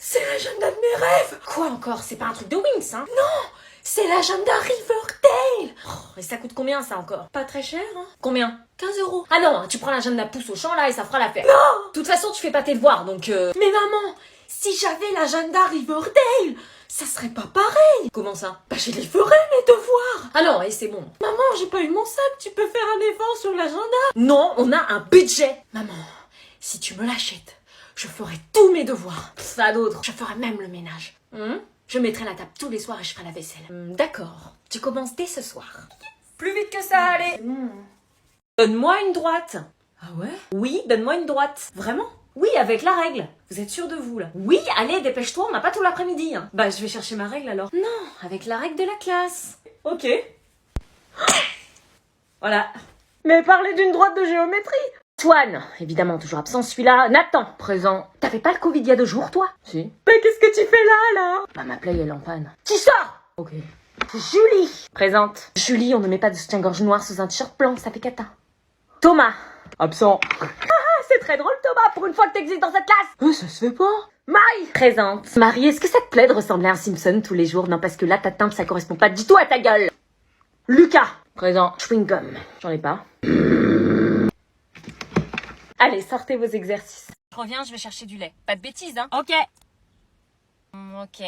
C'est l'agenda de mes rêves. Quoi encore? C'est pas un truc de Winx, hein? Non, c'est l'agenda Riverdale. Et ça coûte combien ça encore? Pas très cher, hein. Combien? 15 €. Ah non, tu prends l'agenda pouce au champ là et ça fera l'affaire. Non. De toute façon, tu fais pas tes devoirs donc Mais maman, si j'avais l'agenda Riverdale, ça serait pas pareil. Comment ça? Bah je les ferais mes devoirs. Ah non, et c'est bon. Maman, j'ai pas eu mon sac, tu peux faire un effort sur l'agenda? Non, on a un budget. Maman, si tu me l'achètes, je ferai tous mes devoirs. Ça d'autre. Je ferai même le ménage. Hum, Je mettrai la table tous les soirs et je ferai la vaisselle. D'accord. Tu commences dès ce soir. Plus vite que ça, allez. Donne-moi une droite. Ah ouais? Oui, donne-moi une droite. Vraiment? Oui, avec la règle. Vous êtes sûre de vous, là? Oui, allez, dépêche-toi, on n'a pas tout l'après-midi. Hein. Bah, je vais chercher ma règle, alors. Non, avec la règle de la classe. Ok. Voilà. Mais parlez d'une droite de géométrie. Antoine, évidemment, toujours absent celui-là. Nathan, présent. T'avais pas le Covid il y a 2 jours, toi? Si. Mais qu'est-ce que tu fais là, alors? Bah, ma play, elle est en panne. Qui sort? Ok. Julie, présente. Julie, on ne met pas de soutien-gorge noir sous un t-shirt blanc, ça fait cata. Thomas. Absent. C'est très drôle, Thomas, pour une fois que t'existes dans cette classe. Ça se fait pas. Marie, présente. Marie, est-ce que ça te plaît de ressembler à un Simpson tous les jours? Non, parce que là, ta teinte, ça correspond pas du tout à ta gueule. Lucas, présent. Chewing-gum, j'en ai pas. Allez, sortez vos exercices. Je reviens, je vais chercher du lait. Pas de bêtises, hein? Ok. Ok.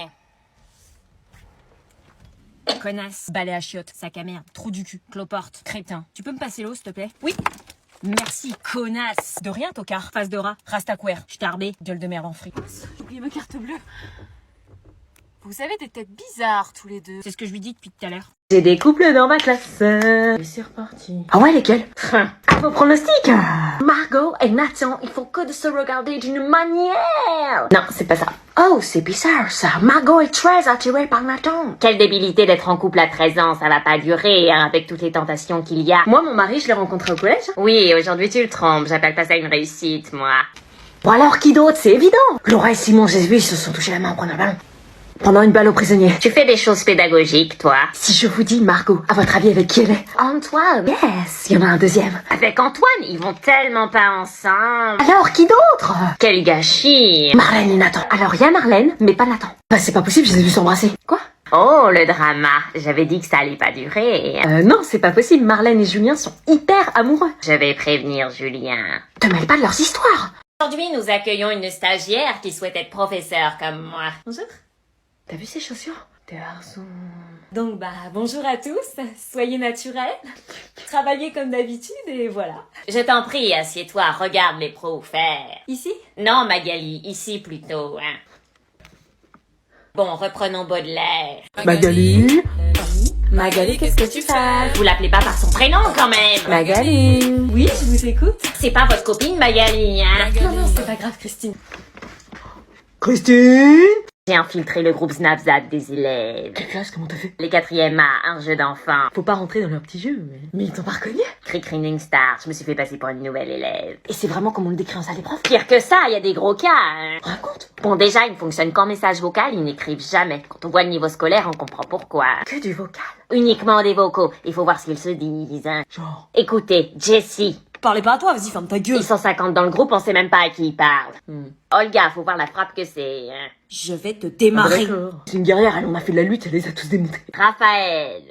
Connasse, balai à chiottes, sac à merde, trou du cul, cloporte, crétin. Tu peux me passer l'eau, s'il te plaît? Oui. Merci, connasse. De rien, tocard. Face de rat, rastaquaire, starbé, gueule de merde en frites. J'ai oublié ma carte bleue. Vous avez des têtes bizarres, tous les deux. C'est ce que je lui dis depuis tout à l'heure. J'ai des couples dans ma classe. Et c'est reparti. Ah ouais, lesquels? Vos pronostics. Margot et Nathan, il faut que de se regarder d'une manière. Non, c'est pas ça. Oh, c'est bizarre ça. Margot est très attirée par Nathan. Quelle débilité d'être en couple à 13 ans, ça va pas durer, hein, avec toutes les tentations qu'il y a. Moi, mon mari, je l'ai rencontré au collège. Oui, aujourd'hui tu le trompes, j'appelle pas ça une réussite, moi. Bon alors, qui d'autre? C'est évident. Laura et Simon, j'ai vu, ils se sont touchés la main en prenant le ballon. Pendant une balle aux prisonniers. Tu fais des choses pédagogiques, toi. Si je vous dis, Margot, à votre avis, avec qui elle est? Antoine. Yes, il y en a un deuxième. Avec Antoine, ils vont tellement pas ensemble. Alors, qui d'autre? Quel gâchis. Marlène et Nathan. Alors, il y a Marlène, mais pas Nathan. Bah, c'est pas possible, je les ai vus s'embrasser. Quoi? Oh, le drama. J'avais dit que ça allait pas durer. Non, c'est pas possible. Marlène et Julien sont hyper amoureux. Je vais prévenir Julien. Te mêle pas de leurs histoires. Aujourd'hui, nous accueillons une stagiaire qui souhaite être professeure comme moi. Bonjour. T'as vu ces chaussures? T'es garçon. Donc bonjour à tous, soyez naturels, travaillez comme d'habitude et voilà. Je t'en prie, assieds-toi, regarde les pros faire. Ici? Non Magali, ici plutôt, hein. Bon, reprenons Baudelaire. Magali. Magali, qu'est-ce que tu fais? Vous l'appelez pas par son prénom quand même. Magali. Oui, je vous écoute. C'est pas votre copine Magali, hein? Non, c'est pas grave, Christine. Christine? J'ai infiltré le groupe Snapchat des élèves. Quelle classe, comment t'as fait? Les 4e A, un jeu d'enfant. Faut pas rentrer dans leur petit jeu, mais ils t'ont pas reconnu. Cricrining Star, je me suis fait passer pour une nouvelle élève. Et c'est vraiment comme on le décrit en salle d'épreuve? Pire que ça, il y a des gros cas, hein. Raconte. Bon, déjà, ils ne fonctionnent qu'en message vocal, ils n'écrivent jamais. Quand on voit le niveau scolaire, on comprend pourquoi. Que du vocal. Uniquement des vocaux, il faut voir ce qu'ils se disent, hein. Genre. Écoutez, Jessie. Parlez pas à toi, vas-y, ferme ta gueule. Ils sont 50 dans le groupe, on sait même pas à qui ils parlent. Olga, faut voir la frappe que c'est, hein. Je vais te démarrer. D'accord. C'est une guerrière, elle en a fait de la lutte, elle les a tous démontés. Raphaël.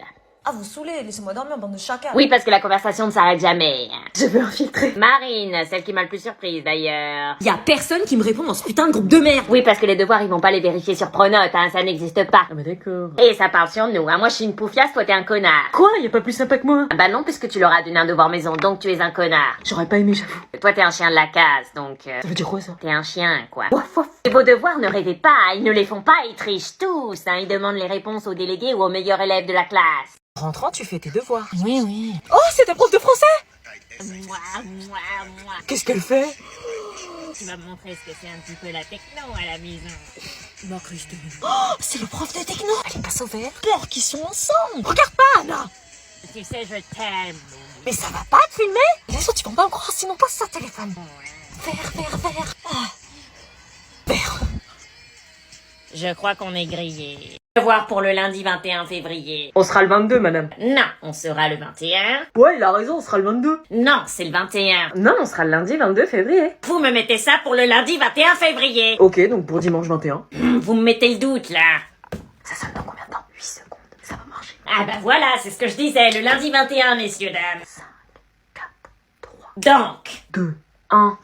Ah, vous saoulez, laissez-moi dormir, bande de chacun. Oui, parce que la conversation ne s'arrête jamais, hein. Je vais infiltrer. Marine, celle qui m'a le plus surprise d'ailleurs. Y a personne qui me répond dans ce putain de groupe de merde. Oui, parce que les devoirs, ils vont pas les vérifier sur Pronote, hein, ça n'existe pas. Ah bah d'accord. Et ça parle sur nous, hein. Moi, je suis une poufiasse, toi, t'es un connard. Quoi? Y a pas plus sympa que moi? Ah bah non, puisque tu leur as donné un devoir maison, donc tu es un connard. J'aurais pas aimé, j'avoue. Toi, t'es un chien de la case, donc... Ça veut dire quoi, ça? T'es un chien, quoi. Waf, waf. Et vos devoirs, ne rêvez pas, ils ne les font pas, ils trichent tous, hein. Ils demandent les réponses aux délégués ou aux meilleurs élèves de la classe. Rentrant, tu fais tes devoirs. Oui, oui. Oh, c'est ta prof de français. Moi. Qu'est-ce qu'elle fait? Tu vas me montrer ce que c'est un petit peu la techno à la maison. Ma Christine. Oh, c'est le prof de techno. Elle est pas sauvée. Peur qu'ils sont ensemble. Regarde pas, Anna. Tu sais, je t'aime. Mais ça va pas te filmer? Bien sûr, tu peux pas me croire, sinon pose ça téléphone. Vert. Ah. Vert. Je crois qu'on est grillé. Devoir pour le lundi 21 février. On sera le 22, madame. Non, on sera le 21. Ouais, il a raison, on sera le 22. Non, c'est le 21. Non, on sera le lundi 22 février. Vous me mettez ça pour le lundi 21 février. Ok, donc pour dimanche 21. Vous me mettez le doute, là. Ça sonne dans combien de temps? 8 secondes. Ça va marcher. Ah bah voilà, c'est ce que je disais, le lundi 21, messieurs, dames. 5, 4, 3, Donc. 2, 1.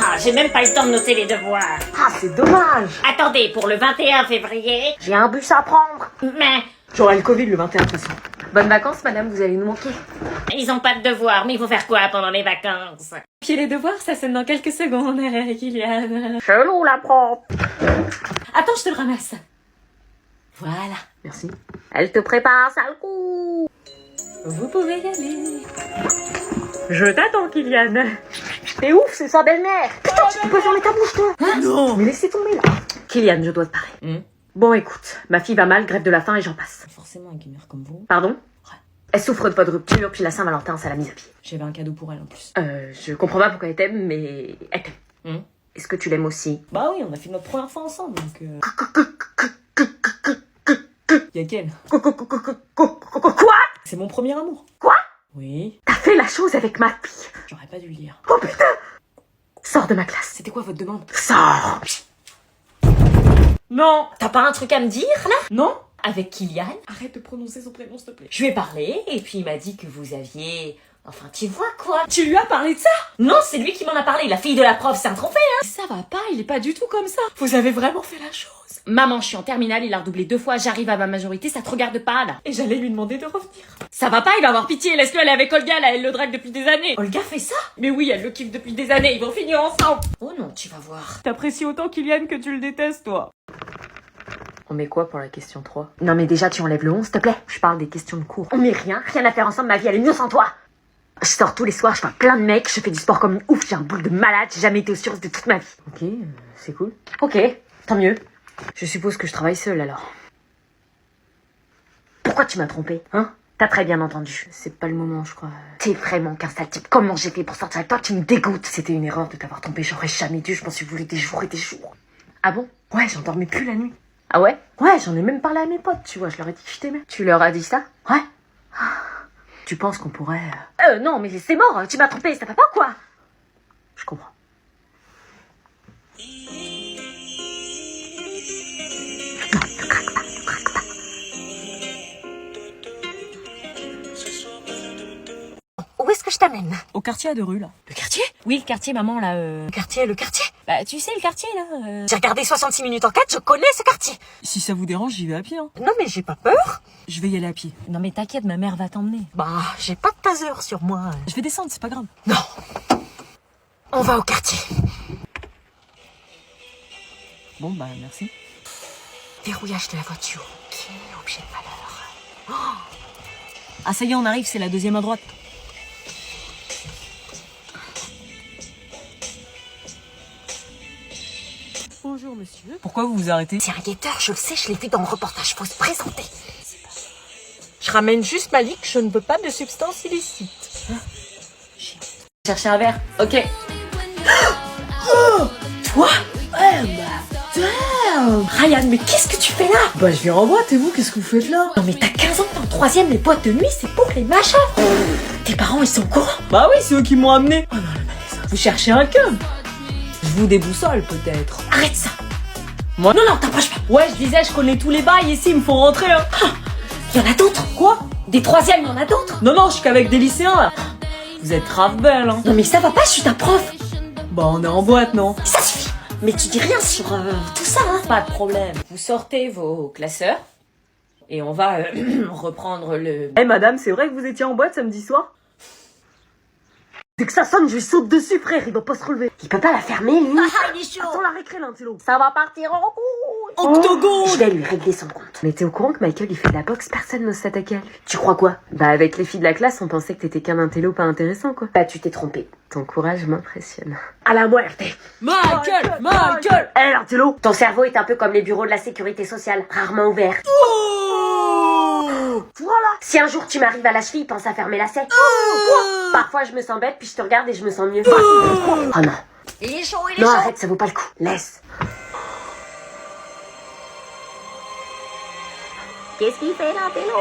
Ah, j'ai même pas eu le temps de noter les devoirs. Ah, c'est dommage. Attendez, pour le 21 février. J'ai un bus à prendre. Mais. J'aurai le Covid le 21 de toute façon. Bonnes vacances, madame, vous allez nous manquer. Ils ont pas de devoirs, mais il faut faire quoi pendant les vacances? Puis les devoirs, ça sonne dans quelques secondes, Kylian. Chelou, la prof. Attends, je te le ramasse. Voilà. Merci. Elle te prépare, sale coup. Vous pouvez y aller. Je t'attends, Kylian. T'es ouf, c'est sa belle-mère. Putain, tu peux fermer ta bouche, toi. Non. Mais laissez tomber, là. Kylian, je dois te parler. Bon, écoute, ma fille va mal, grève de la faim et j'en passe. Forcément, un gamer comme vous. Pardon? Ouais. Elle souffre de pas de rupture, puis la Saint-Valentin, ça l'a mise à pied. J'avais un cadeau pour elle en plus. Je comprends pas pourquoi elle t'aime, mais elle t'aime. Est-ce que tu l'aimes aussi? Bah oui, on a fait notre première fois ensemble, donc Y'a qu'elle. Quoi? C'est mon premier amour. Quoi? Oui. T'as fait la chose avec ma fille. J'aurais pas dû le dire. Oh putain! Sors de ma classe. C'était quoi votre demande? Sors! Non. T'as pas un truc à me dire, là? Non. Avec Kylian? Arrête de prononcer son prénom, s'il te plaît. Je lui ai parlé, et puis il m'a dit que vous aviez... Enfin, tu vois, quoi. Tu lui as parlé de ça? Non, c'est lui qui m'en a parlé, la fille de la prof, c'est un trophée, hein. Ça va pas, il est pas du tout comme ça. Vous avez vraiment fait la chose. Maman, je suis en terminale, il a redoublé 2 fois, j'arrive à ma majorité, ça te regarde pas, là. Et j'allais lui demander de revenir. Ça va pas, il va avoir pitié, laisse-le aller avec Olga, là, elle le drague depuis des années. Olga fait ça? Mais oui, elle le kiffe depuis des années, ils vont finir ensemble. Oh non, tu vas voir. T'apprécies autant Kylian que tu le détestes, toi. On met quoi pour la question 3? Non mais déjà tu enlèves le 11 s'il te plaît. Je parle des questions de cours. On met rien à faire ensemble, ma vie elle est mieux sans toi. Je sors tous les soirs, je vois plein de mecs, je fais du sport comme une ouf, j'ai un boule de malade, j'ai jamais été aussi heureuse de toute ma vie. Ok, c'est cool. Ok, tant mieux. Je suppose que je travaille seule alors. Pourquoi tu m'as trompé, hein? T'as très bien entendu. C'est pas le moment, je crois. T'es vraiment qu'un sale type. Comment j'ai fait pour sortir avec toi? Tu me dégoûtes. C'était une erreur de t'avoir trompé, j'aurais jamais dû, je m'en suis voulu des jours et des jours. Ah bon? Ouais, j'en dormais plus la nuit. Ah ouais? Ouais, j'en ai même parlé à mes potes, tu vois, je leur ai dit que je t'aimais. Tu leur as dit ça? Ouais. Tu penses qu'on pourrait... non, mais c'est mort, tu m'as trompé, ça va pas quoi? Je comprends. Où est-ce que je t'amène? Au quartier à 2 rues, là. Le quartier? Oui, le quartier, maman, là, Le quartier? Bah, tu sais, le quartier, là, J'ai regardé 66 minutes en 4, je connais ce quartier. Si ça vous dérange, j'y vais à pied, hein. Non mais j'ai pas peur. Je vais y aller à pied. Non, mais t'inquiète, ma mère va t'emmener. Bah, j'ai pas de taser sur moi. Je vais descendre, c'est pas grave. Non. On va au quartier. Bon, bah, merci. Verrouillage de la voiture. Qui est objet de valeur. Ah, ça y est, on arrive, c'est la 2e à droite. Bonjour monsieur. Pourquoi vous vous arrêtez? C'est un guetteur, je le sais, je l'ai vu dans le reportage, faut se présenter. Je ramène juste Malik, je ne veux pas de substances illicites. Chercher un verre. Ok. Toi? Ryan, mais qu'est-ce que tu fais là? Bah je viens en boîte et vous, qu'est-ce que vous faites là? Non mais t'as 15 ans, dans le 3ème, les boîtes de nuit, c'est pour les machins. Tes parents, ils sont au courant? Bah oui, c'est eux qui m'ont amené. Oh non, le malaise. Vous cherchez un cum? Je vous déboussole peut-être. Arrête ça. Moi Non, t'approches pas. Ouais, je disais, je connais tous les bails ici, il me faut rentrer hein. Il y en a d'autres. Quoi? Des 3ème, il y en a d'autres. Non, non, je suis qu'avec des lycéens là. Vous êtes grave belle hein. Non mais ça va pas, je suis ta prof. Bah on est en boîte non? Ça suffit. Mais tu dis rien sur tout ça, hein? Pas de problème. Vous sortez vos classeurs. Et on va reprendre le... Eh madame, c'est vrai que vous étiez en boîte samedi soir? Dès que ça sonne, je lui saute dessus frère, il va pas se relever. Il peut pas la fermer, lui. il est chaud. Attends la récré l'intello. Ça va partir en couille. Octogone. Je vais lui régler son compte. Mais t'es au courant que Michael il fait de la boxe, personne n'ose s'attaquer à lui. Tu crois quoi? Bah avec les filles de la classe, on pensait que t'étais qu'un intello pas intéressant quoi. Bah tu t'es trompé. Ton courage m'impressionne. À la muerte. Michael. Eh l'intello! Ton cerveau est un peu comme les bureaux de la sécurité sociale, rarement ouverts. Voilà! Si un jour tu m'arrives à la cheville, pense à fermer la selle. Parfois je me sens bête, puis je te regarde et je me sens mieux. Oh non. Il est chaud, Non, arrête, ça vaut pas le coup. Laisse. Qu'est-ce qu'il fait là, Télo?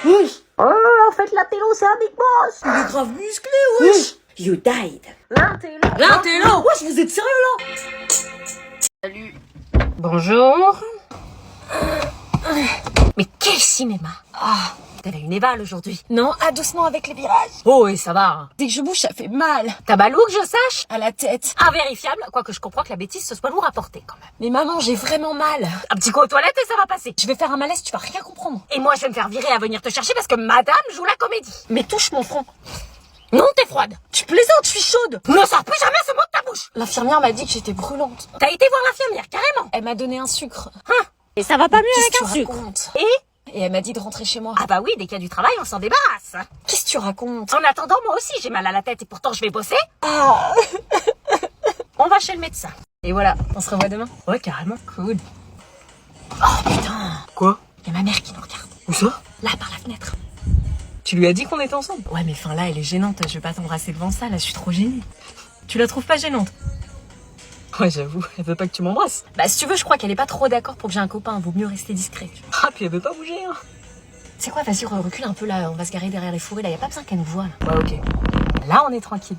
Oui. Oh, en fait, la Télo, c'est un big boss. Il est grave musclé, wesh. You died. Là, Télo. Là, t'es là. Wesh, vous êtes sérieux là? Salut. Bonjour. Mais quel cinéma. Ah, t'avais une éval aujourd'hui. Non, ah, doucement avec les virages. Oh, et ça va. Hein. Dès que je bouge, ça fait mal. T'as mal où que je sache? À la tête. Invérifiable, quoique je comprends que la bêtise ce soit lourd à porter quand même. Mais maman, j'ai vraiment mal. Un petit coup aux toilettes et ça va passer. Je vais faire un malaise, tu vas rien comprendre. Et moi je vais me faire virer à venir te chercher parce que madame joue la comédie. Mais touche mon front. Non, t'es froide. Tu plaisantes, je suis chaude. Ne sors plus jamais ce mot de ta bouche. L'infirmière m'a dit que j'étais brûlante. T'as été voir l'infirmière, carrément. Elle m'a donné un sucre. Hein? Et ça va pas mieux Qu'est-ce avec un que tu sucre. racontes? Et elle m'a dit de rentrer chez moi. Ah bah oui, dès qu'il y a du travail, on s'en débarrasse. Qu'est-ce que tu racontes? En attendant, moi aussi j'ai mal à la tête et pourtant je vais bosser. Ah. On va chez le médecin. Et voilà, on se revoit demain. Ouais, carrément. Cool. Oh putain. Quoi? Y a ma mère qui nous regarde. Où ça? Là, par la fenêtre. Tu lui as dit qu'on était ensemble? Ouais, mais enfin là, elle est gênante. Je vais pas t'embrasser devant ça. Là, je suis trop gênée. Tu la trouves pas gênante? Ouais, j'avoue, elle veut pas que tu m'embrasses. Bah, si tu veux, je crois qu'elle est pas trop d'accord pour que j'ai un copain. Vaut mieux rester discret. Ah, puis elle veut pas bouger, hein. C'est quoi? Vas-y, recule un peu là. On va se garer derrière les fourrés. Là, y a pas besoin qu'elle nous voit. Là. Ouais, ok. Là, on est tranquille.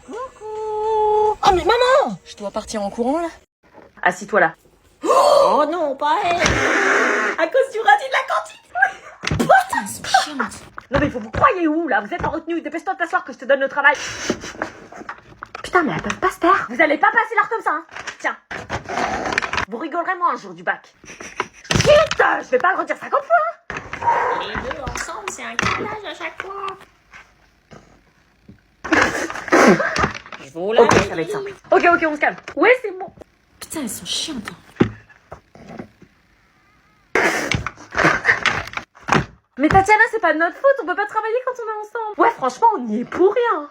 Oh, mais maman! Je dois partir en courant là. Assis-toi là. Oh non, pas elle! À cause du radis de la cantine. Putain, elles sont chiantes. Non mais vous croyez où là? Vous êtes en retenue, dépêche-toi de t'asseoir que je te donne le travail. Putain mais elles peuvent pas se taire. Vous allez pas passer l'heure comme ça hein. Tiens. Vous rigolerez moins un jour du bac. Putain, je vais pas le redire 50 fois. Les deux ensemble, c'est un carnage à chaque fois. Je vous la Ok, ça va être simple. Ok, on se calme. Ouais, c'est bon. Putain, elles sont chiantes. Mais Tatiana, c'est pas de notre faute, on peut pas travailler quand on est ensemble. Ouais, franchement, on y est pour rien.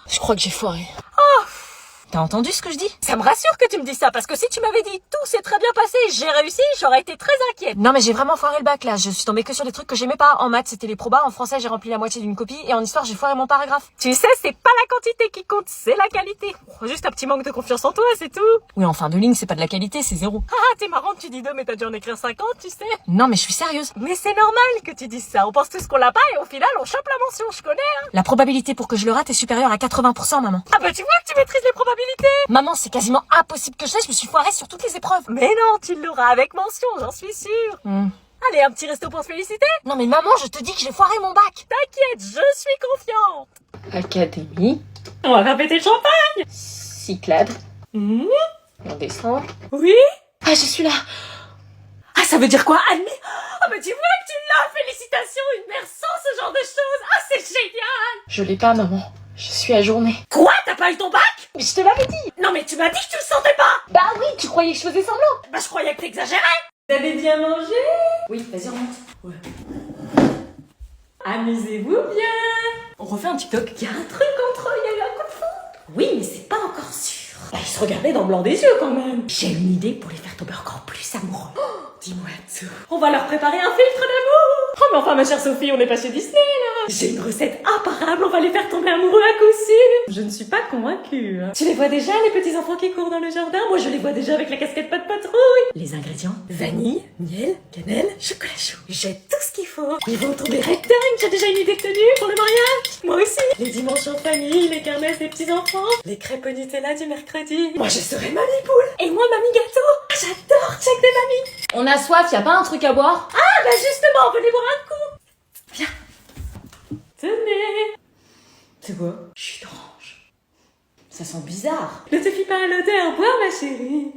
Je crois que j'ai foiré. T'as entendu ce que je dis? Ça me rassure que tu me dises ça, parce que si tu m'avais dit tout s'est très bien passé, j'ai réussi, j'aurais été très inquiète. Non mais j'ai vraiment foiré le bac là, je suis tombée que sur des trucs que j'aimais pas. En maths c'était les probas, en français j'ai rempli la moitié d'une copie et en histoire j'ai foiré mon paragraphe. Tu sais, c'est pas la quantité qui compte, c'est la qualité. Juste un petit manque de confiance en toi, c'est tout. Oui en fin de ligne c'est pas de la qualité, c'est zéro. Ah, t'es marrante, tu dis 2 mais t'as dû en écrire 50, tu sais. Non mais je suis sérieuse. Mais c'est normal que tu dises ça, on pense tous qu'on l'a pas et au final on chope la mention, je connais hein. La probabilité pour que je le rate est supérieure à 80% maman. Ah bah tu vois que tu maîtrises les probabilités. Maman c'est quasiment impossible que je sache, je me suis foirée sur toutes les épreuves. Mais non, tu l'auras avec mention, j'en suis sûre. Allez, un petit resto pour se féliciter. Non mais maman je te dis que j'ai foiré mon bac. T'inquiète, je suis confiante. Académie. On va faire péter le champagne. Cyclade. On descend. Oui. Ah je suis là. Ah, ça veut dire quoi, Annie? Ah, mais tu vois que tu l'as, félicitations, une mère sans ce genre de choses. Ah, c'est génial. Je l'ai pas maman, je suis ajournée. Quoi, t'as pas eu ton bac? Mais je te l'avais dit. Non, mais tu m'as dit que tu le sentais pas. Bah oui, tu croyais que je faisais semblant. Bah, je croyais que t'exagérais. Vous avez bien mangé? Oui, vas-y remonte. Ouais. Amusez-vous bien. On refait un TikTok. Il y a un truc entre eux, il y a eu un coup de foudre. Oui, mais c'est pas encore sûr. Bah, ils se regardaient dans le blanc des yeux quand même. J'ai une idée pour les faire tomber encore plus amoureux. Oh, dis-moi tout. On va leur préparer un filtre d'amour. Oh, mais enfin, ma chère Sophie, on n'est pas chez Disney là. J'ai une recette imparable, on va les faire tomber amoureux à coup sûr. Je ne suis pas convaincue. Tu les vois déjà, les petits enfants qui courent dans le jardin? Moi, je les vois déjà avec la casquette pas de patrouille. Les ingrédients: vanille, miel, cannelle, chocolat chaud. J'ai tout ce qu'il faut. Ils vont tomber rectangles. J'ai déjà une idée de tenue pour le mariage. Moi aussi. Les dimanches en famille, les kermesses des petits enfants, les crêpes au Nutella du mercredi. Moi, je serai mamie poule. Et moi, mamie gâteau. J'adore check des mamies. On a soif, y a pas un truc à boire? Ah, bah justement, venez boire un coup. Viens. Tenez. C'est quoi? Jus d'orange. Ça sent bizarre. Ne te fie pas à l'odeur, bois ma chérie.